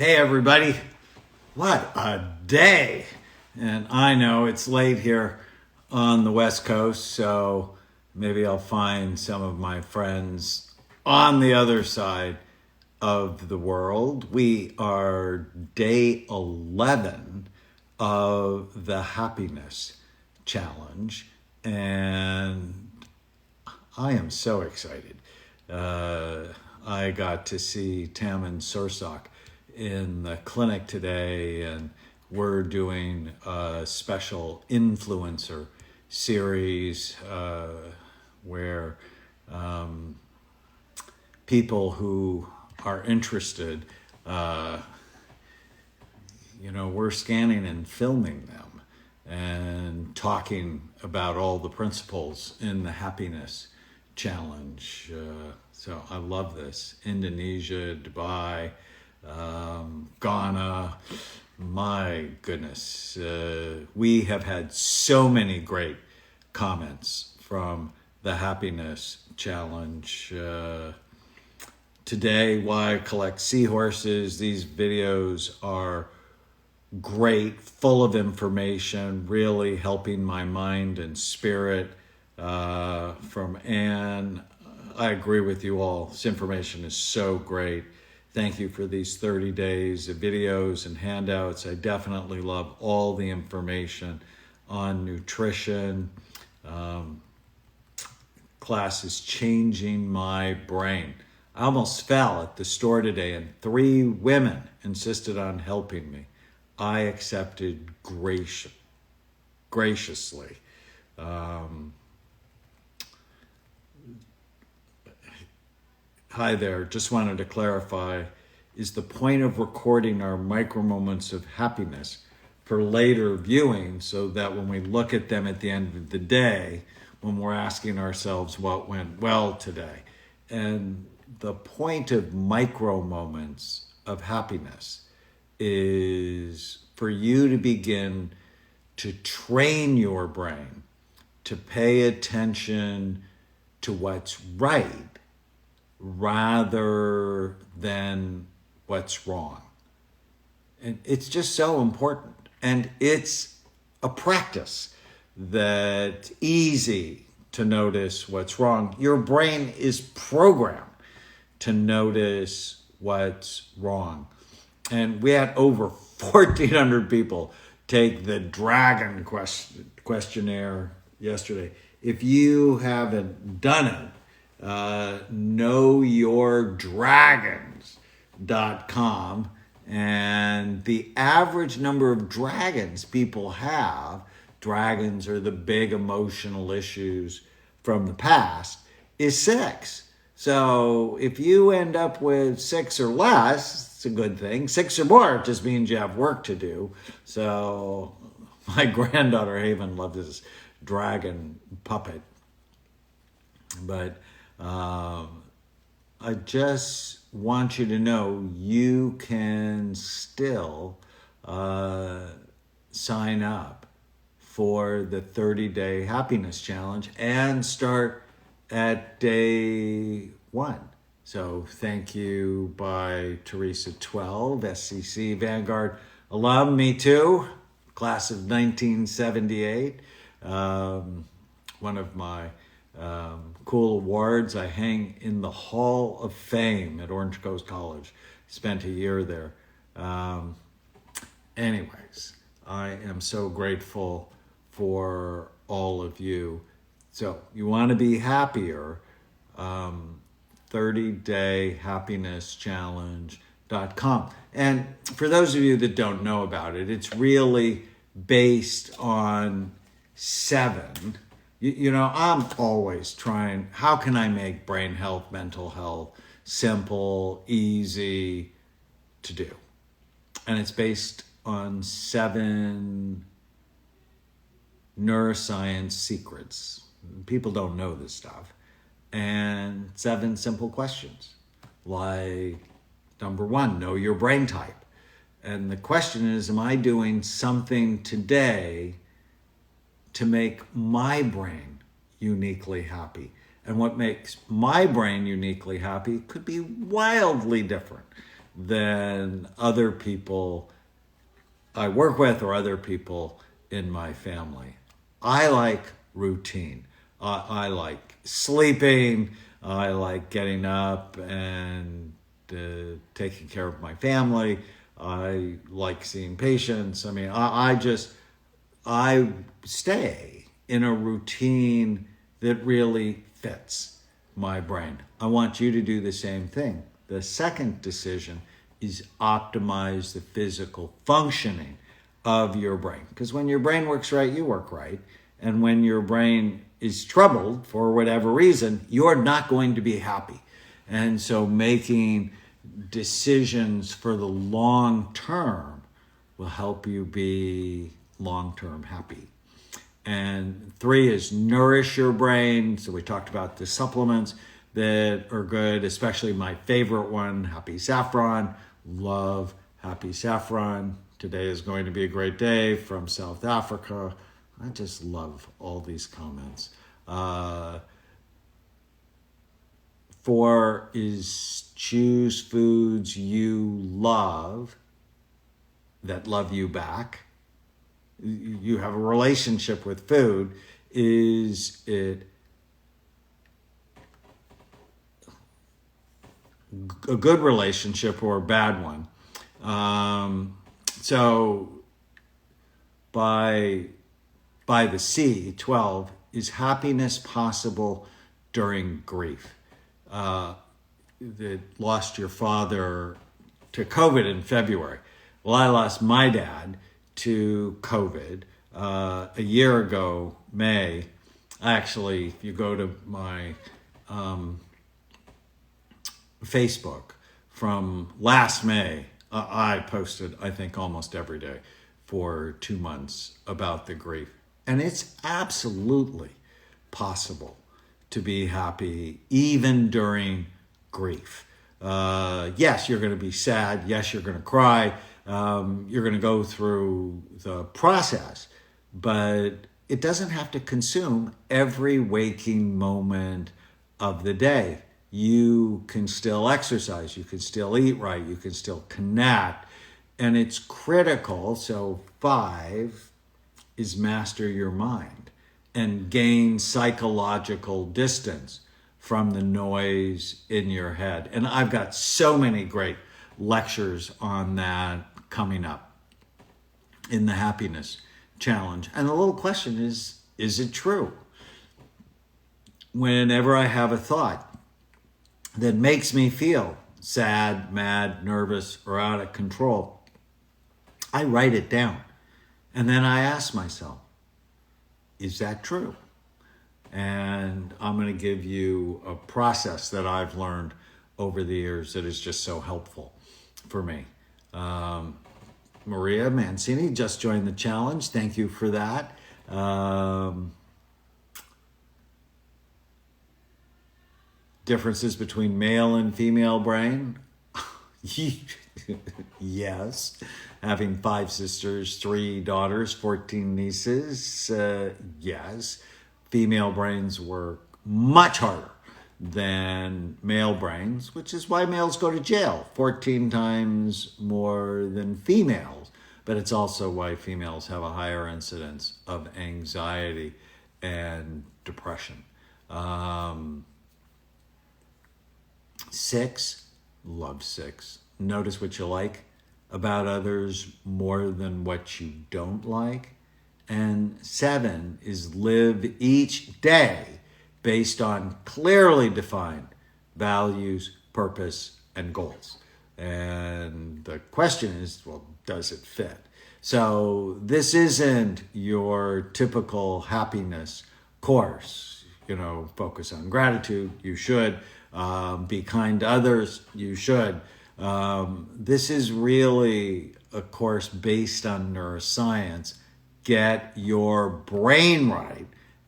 Hey everybody, what a day. And I know it's late here on the West Coast, so maybe I'll find some of my friends on the other side of the world. We are day 11 of the Happiness Challenge, and I am so excited. I got to see Tamman sorsak in the clinic today, and we're doing a special influencer series where people who are interested, we're scanning and filming them and talking about all the principles in the Happiness Challenge. So I love this. Indonesia, Dubai, Ghana, my goodness. We have had so many great comments from the Happiness Challenge. Today, why I collect seahorses. These videos are great, full of information, really helping my mind and spirit. From Anne, I agree with you all. This information is so great. Thank you for these 30 days of videos and handouts. I definitely love all the information on nutrition. Class is changing my brain. I almost fell at the store today and 3 women insisted on helping me. I accepted graciously. Hi there, just wanted to clarify, is the point of recording our micro moments of happiness for later viewing so that when we look at them at the end of the day, when we're asking ourselves what went well today. And the point of micro moments of happiness is for you to begin to train your brain to pay attention to what's right rather than what's wrong. And it's just so important. And it's a practice that's easy to notice what's wrong. Your brain is programmed to notice what's wrong. And we had over 1,400 people take the dragon questionnaire yesterday. If you haven't done it, knowyourdragons.com, and the average number of dragons people have, dragons are the big emotional issues from the past, is 6. So if you end up with 6 or less, it's a good thing. 6 or more, it just means you have work to do. So my granddaughter Haven loved this dragon puppet. But I just want you to know you can still sign up for the 30-day happiness challenge and start at day 1. So thank you by Teresa 12, SCC Vanguard alum, me too, class of 1978. One of my cool awards. I hang in the Hall of Fame at Orange Coast College. Spent a year there. Anyways, I am so grateful for all of you. So you want to be happier, 30dayhappinesschallenge.com. And for those of you that don't know about it, it's really based on 7. I'm always trying, how can I make brain health, mental health simple, easy to do? And it's based on 7 Neuroscience Secrets. People don't know this stuff. And 7 simple questions. Like, number 1, know your brain type. And the question is, am I doing something today to make my brain uniquely happy? And what makes my brain uniquely happy could be wildly different than other people I work with or other people in my family. I like routine. I like sleeping. I like getting up and taking care of my family. I like seeing patients. I mean, I stay in a routine that really fits my brain. I want you to do the same thing. The second decision is optimize the physical functioning of your brain. Because when your brain works right, you work right. And when your brain is troubled for whatever reason, you're not going to be happy. And so making decisions for the long term will help you be long-term happy. And 3 is nourish your brain. So we talked about the supplements that are good, especially my favorite one, Happy Saffron. Love Happy Saffron. Today is going to be a great day from South Africa. I just love all these comments. 4 is choose foods you love that love you back. You have a relationship with food. Is it a good relationship or a bad one? So by the C, 12, is happiness possible during grief? That lost your father to COVID in February. Well, I lost my dad to COVID a year ago, May. Actually, if you go to my Facebook from last May, I posted, I think, almost every day for 2 months about the grief. And it's absolutely possible to be happy even during grief. Yes, you're going to be sad. Yes, you're going to cry. You're going to go through the process, but it doesn't have to consume every waking moment of the day. You can still exercise. You can still eat right. You can still connect. And it's critical. So 5 is master your mind and gain psychological distance from the noise in your head. And I've got so many great lectures on that coming up in the Happiness Challenge. And the little question is it true? Whenever I have a thought that makes me feel sad, mad, nervous, or out of control, I write it down. And then I ask myself, is that true? And I'm going to give you a process that I've learned over the years that is just so helpful for me. Maria Mancini just joined the challenge. Thank you for that. Differences between male and female brain? Yes. Having 5 sisters, 3 daughters, 14 nieces, yes. Female brains work much harder than male brains, which is why males go to jail 14 times more than females. But it's also why females have a higher incidence of anxiety and depression. 6, love 6. Notice what you like about others more than what you don't like. And 7 is live each day based on clearly defined values, purpose, and goals. And the question is, well, does it fit? So this isn't your typical happiness course. Focus on gratitude. You should. Be kind to others. You should. This is really a course based on neuroscience. Get your brain right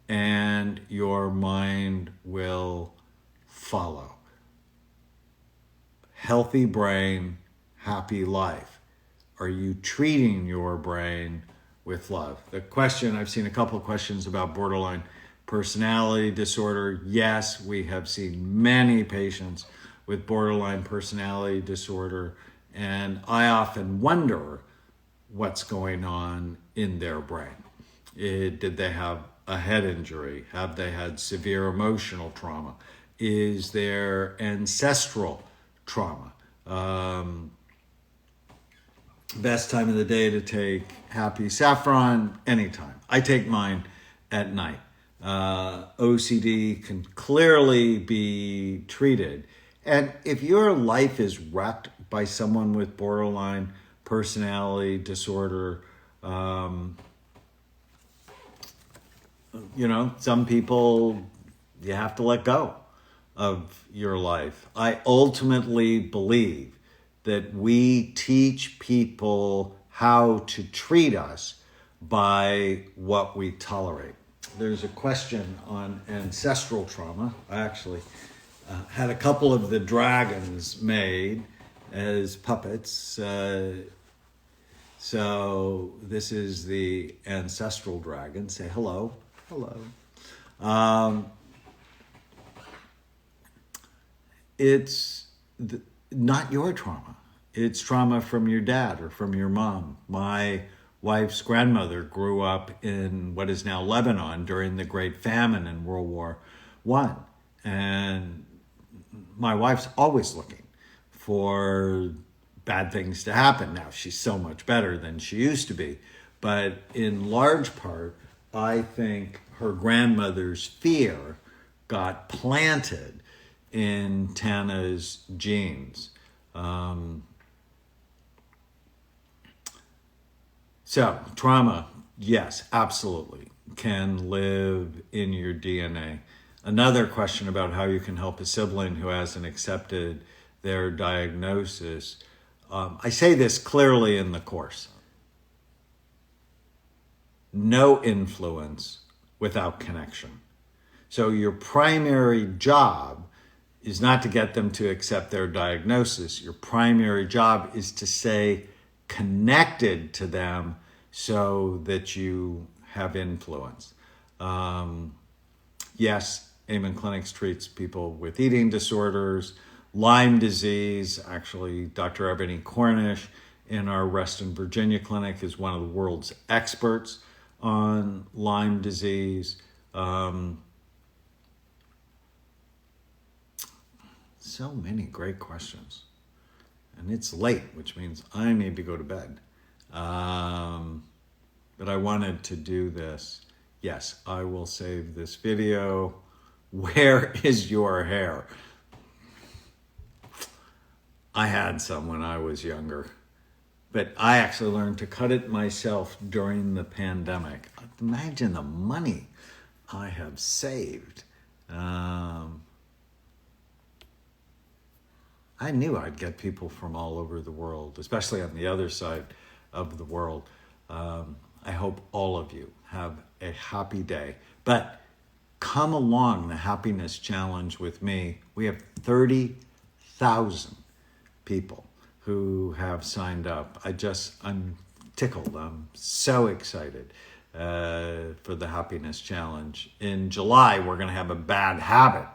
and your mind will follow. Healthy brain, happy life. Are you treating your brain with love? The question, I've seen a couple of questions about borderline personality disorder. Yes, we have seen many patients with borderline personality disorder, And I often wonder what's going on in their brain. Did they have a head injury? Have they had severe emotional trauma? Is there ancestral trauma? Best time of the day to take happy saffron? Anytime. I take mine at night. OCD can clearly be treated. And if your life is wrecked by someone with borderline personality disorder, some people, you have to let go of your life. I ultimately believe that we teach people how to treat us by what we tolerate. There's a question on ancestral trauma. I actually had a couple of the dragons made as puppets. So this is the ancestral dragon. Say hello. Hello. It's not your trauma. It's trauma from your dad or from your mom. My wife's grandmother grew up in what is now Lebanon during the Great Famine in World War I. And my wife's always looking for bad things to happen. Now, she's so much better than she used to be. But in large part, I think her grandmother's fear got planted in Tana's genes. So trauma, yes, absolutely, can live in your DNA. Another question about how you can help a sibling who hasn't accepted their diagnosis. I say this clearly in the course. No influence without connection. So your primary job is not to get them to accept their diagnosis. Your primary job is to stay connected to them so that you have influence. Yes, Amen Clinics treats people with eating disorders, Lyme disease. Actually, Dr. Ebony Cornish in our Reston, Virginia clinic is one of the world's experts on Lyme disease. So many great questions. And it's late, which means I need to go to bed. But I wanted to do this. Yes, I will save this video. Where is your hair? I had some when I was younger, but I actually learned to cut it myself during the pandemic. Imagine the money I have saved. I knew I'd get people from all over the world, especially on the other side of the world. I hope all of you have a happy day. But come along the Happiness Challenge with me. We have 30,000 people who have signed up. I'm tickled. I'm so excited for the Happiness Challenge. In July, we're going to have a bad habit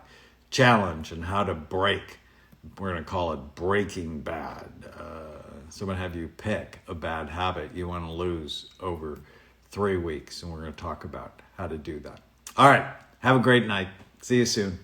challenge and how to break. We're going to call it Breaking Bad. So I'm going to have you pick a bad habit you want to lose over 3 weeks, and we're going to talk about how to do that. All right. Have a great night. See you soon.